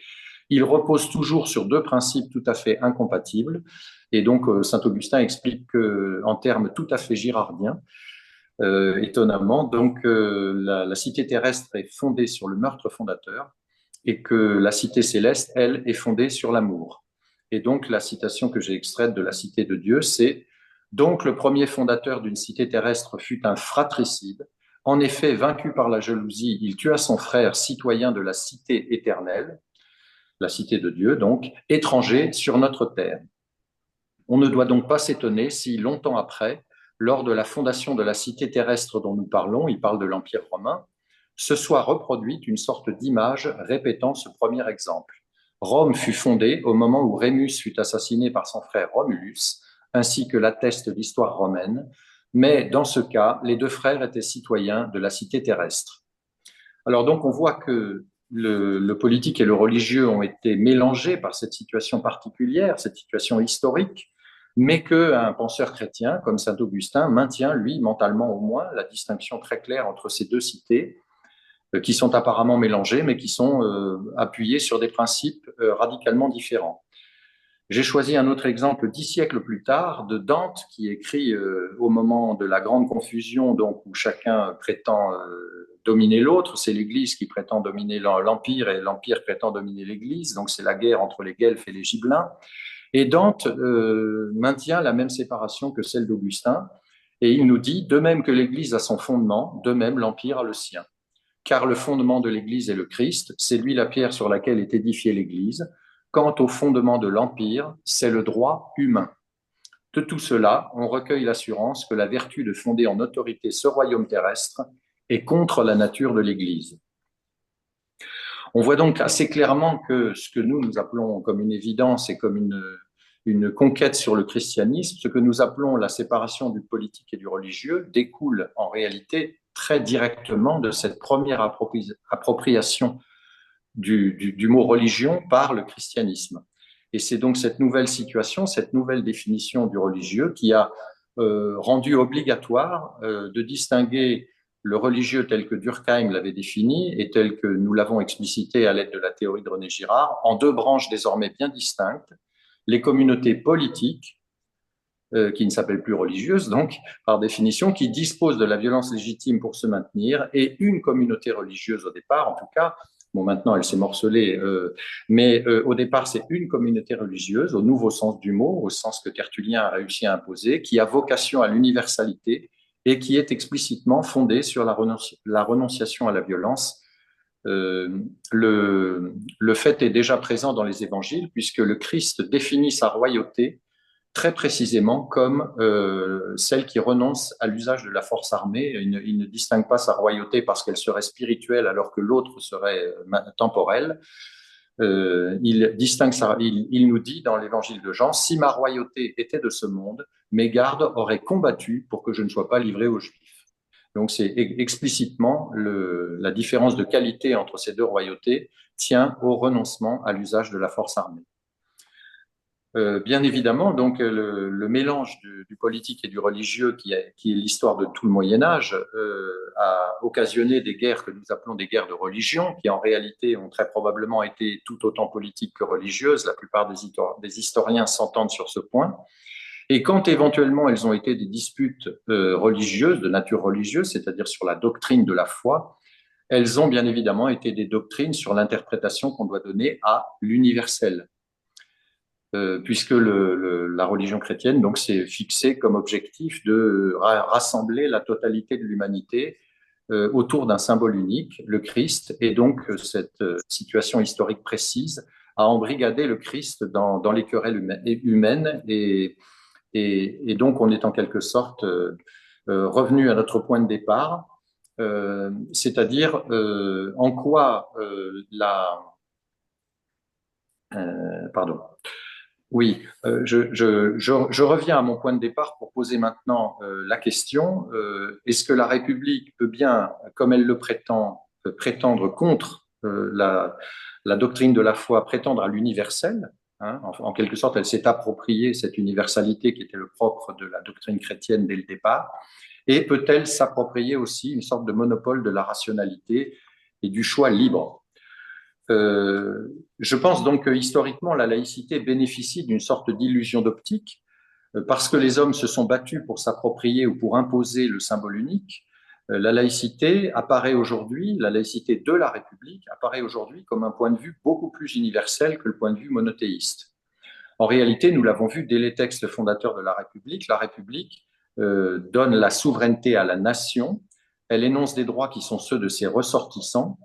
ils reposent toujours sur deux principes tout à fait incompatibles. Et donc, saint Augustin explique qu'en termes tout à fait girardiens, étonnamment, donc la cité terrestre est fondée sur le meurtre fondateur et que la cité céleste, elle, est fondée sur l'amour. Et donc, la citation que j'ai extraite de la Cité de Dieu, c'est « Donc le premier fondateur d'une cité terrestre fut un fratricide. En effet, vaincu par la jalousie, il tua son frère, citoyen de la cité éternelle, la cité de Dieu, donc, étranger sur notre terre. On ne doit donc pas s'étonner si, longtemps après, lors de la fondation de la cité terrestre dont nous parlons, il parle de l'Empire romain, se soit reproduite une sorte d'image répétant ce premier exemple. Rome fut fondée au moment où Rémus fut assassiné par son frère Romulus, ainsi que l'atteste l'histoire romaine, mais dans ce cas, les deux frères étaient citoyens de la cité terrestre. Alors donc, on voit que le politique et le religieux ont été mélangés par cette situation particulière, cette situation historique, mais qu'un penseur chrétien comme saint Augustin maintient, lui, mentalement au moins, la distinction très claire entre ces deux cités, qui sont apparemment mélangés, mais qui sont appuyés sur des principes radicalement différents. J'ai choisi un autre exemple 10 siècles plus tard de Dante, qui écrit au moment de la grande confusion, donc où chacun prétend dominer l'autre. C'est l'Église qui prétend dominer l'Empire et l'Empire prétend dominer l'Église. Donc c'est la guerre entre les Guelfes et les Gibelins. Et Dante maintient la même séparation que celle d'Augustin. Et il nous dit, de même que l'Église a son fondement, de même l'Empire a le sien. Car le fondement de l'Église est le Christ, c'est lui la pierre sur laquelle est édifiée l'Église. Quant au fondement de l'Empire, c'est le droit humain. De tout cela, on recueille l'assurance que la vertu de fonder en autorité ce royaume terrestre est contre la nature de l'Église. On voit donc assez clairement que ce que nous appelons comme une évidence et comme une conquête sur le christianisme, ce que nous appelons la séparation du politique et du religieux, découle en réalité très directement de cette première appropriation du mot religion par le christianisme. Et c'est donc cette nouvelle situation, cette nouvelle définition du religieux qui a rendu obligatoire de distinguer le religieux tel que Durkheim l'avait défini et tel que nous l'avons explicité à l'aide de la théorie de René Girard en deux branches désormais bien distinctes, les communautés politiques, qui ne s'appellent plus religieuses, donc, par définition, qui disposent de la violence légitime pour se maintenir, et une communauté religieuse au départ, en tout cas. Bon, maintenant, elle s'est morcelée, mais au départ, c'est une communauté religieuse, au nouveau sens du mot, au sens que Tertullien a réussi à imposer, qui a vocation à l'universalité et qui est explicitement fondée sur la renonciation à la violence Le fait est déjà présent dans les évangiles, puisque le Christ définit sa royauté très précisément comme celle qui renonce à l'usage de la force armée. Il ne distingue pas sa royauté parce qu'elle serait spirituelle alors que l'autre serait temporelle. Il nous dit dans l'évangile de Jean, si ma royauté était de ce monde, mes gardes auraient combattu pour que je ne sois pas livré aux Juifs. Donc c'est explicitement la différence de qualité entre ces deux royautés tient au renoncement à l'usage de la force armée. Bien évidemment, donc le mélange du politique et du religieux, qui est l'histoire de tout le Moyen Âge, a occasionné des guerres que nous appelons des guerres de religion, qui en réalité ont très probablement été tout autant politiques que religieuses. La plupart des historiens s'entendent sur ce point. Et quand éventuellement elles ont été des disputes religieuses, de nature religieuse, c'est-à-dire sur la doctrine de la foi, elles ont bien évidemment été des doctrines sur l'interprétation qu'on doit donner à l'universel. Puisque la religion chrétienne donc s'est fixée comme objectif de rassembler la totalité de l'humanité autour d'un symbole unique, le Christ, et donc cette situation historique précise a embrigadé le Christ dans les querelles humaines, et donc on est en quelque sorte revenu à notre point de départ, c'est-à-dire en quoi pardon. Oui, je reviens à mon point de départ pour poser maintenant la question, est-ce que la République peut bien, comme elle le prétend, prétendre contre la doctrine de la foi, prétendre à l'universel, hein, en quelque sorte, elle s'est appropriée cette universalité qui était le propre de la doctrine chrétienne dès le départ, et peut-elle s'approprier aussi une sorte de monopole de la rationalité et du choix libre? Je pense donc que historiquement, la laïcité bénéficie d'une sorte d'illusion d'optique, parce que les hommes se sont battus pour s'approprier ou pour imposer le symbole unique. La laïcité apparaît aujourd'hui, la laïcité de la République apparaît aujourd'hui comme un point de vue beaucoup plus universel que le point de vue monothéiste. En réalité, nous l'avons vu dès les textes fondateurs de la République donne la souveraineté à la nation, elle énonce des droits qui sont ceux de ses ressortissants,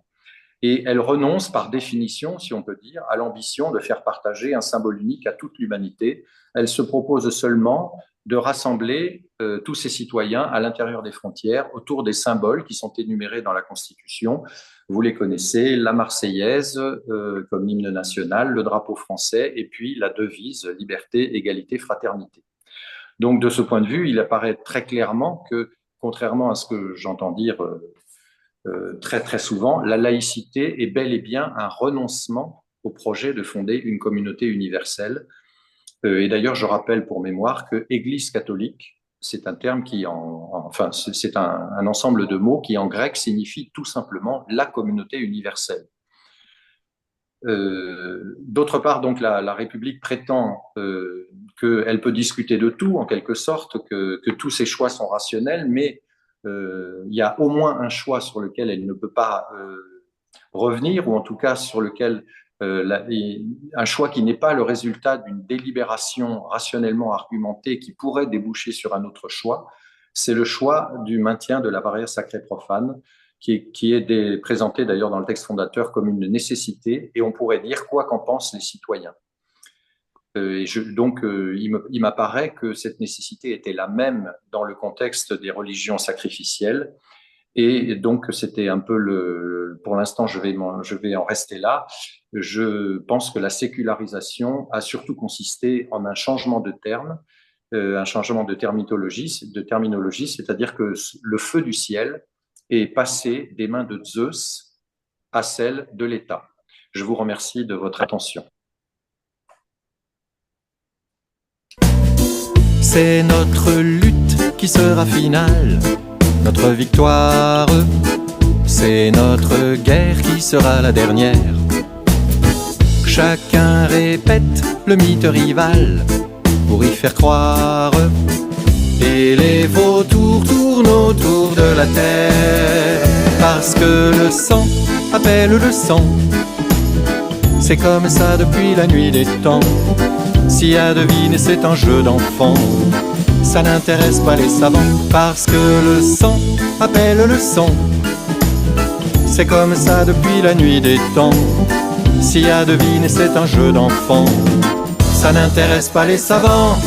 et elle renonce par définition, si on peut dire, à l'ambition de faire partager un symbole unique à toute l'humanité. Elle se propose seulement de rassembler tous ses citoyens à l'intérieur des frontières autour des symboles qui sont énumérés dans la Constitution. Vous les connaissez, la Marseillaise comme hymne national, le drapeau français et puis la devise liberté, égalité, fraternité. Donc de ce point de vue, il apparaît très clairement que, contrairement à ce que j'entends dire très très souvent, la laïcité est bel et bien un renoncement au projet de fonder une communauté universelle. Et d'ailleurs, je rappelle pour mémoire que Église catholique, c'est un terme qui, c'est un ensemble de mots qui en grec signifie tout simplement la communauté universelle. D'autre part, donc la République prétend qu'elle peut discuter de tout, en quelque sorte, que tous ses choix sont rationnels, mais il y a au moins un choix sur lequel elle ne peut pas revenir, ou en tout cas sur lequel un choix qui n'est pas le résultat d'une délibération rationnellement argumentée qui pourrait déboucher sur un autre choix, c'est le choix du maintien de la barrière sacrée-profane, qui est présenté d'ailleurs dans le texte fondateur comme une nécessité, et on pourrait dire quoi qu'en pensent les citoyens. Donc, il m'apparaît que cette nécessité était la même dans le contexte des religions sacrificielles, et donc c'était un peu pour l'instant, je vais en rester là. Je pense que la sécularisation a surtout consisté en un changement de terme, un changement de terminologie, c'est-à-dire que le feu du ciel est passé des mains de Zeus à celles de l'État. Je vous remercie de votre attention. C'est notre lutte qui sera finale, notre victoire. C'est notre guerre qui sera la dernière. Chacun répète le mythe rival pour y faire croire. Et les vautours tournent autour de la terre, parce que le sang appelle le sang. C'est comme ça depuis la nuit des temps. Si à deviner c'est un jeu d'enfant, ça n'intéresse pas les savants, parce que le sang appelle le sang. c'est comme ça depuis la nuit des temps. S'il y a deviner, c'est un jeu d'enfant. Ça n'intéresse pas les savants,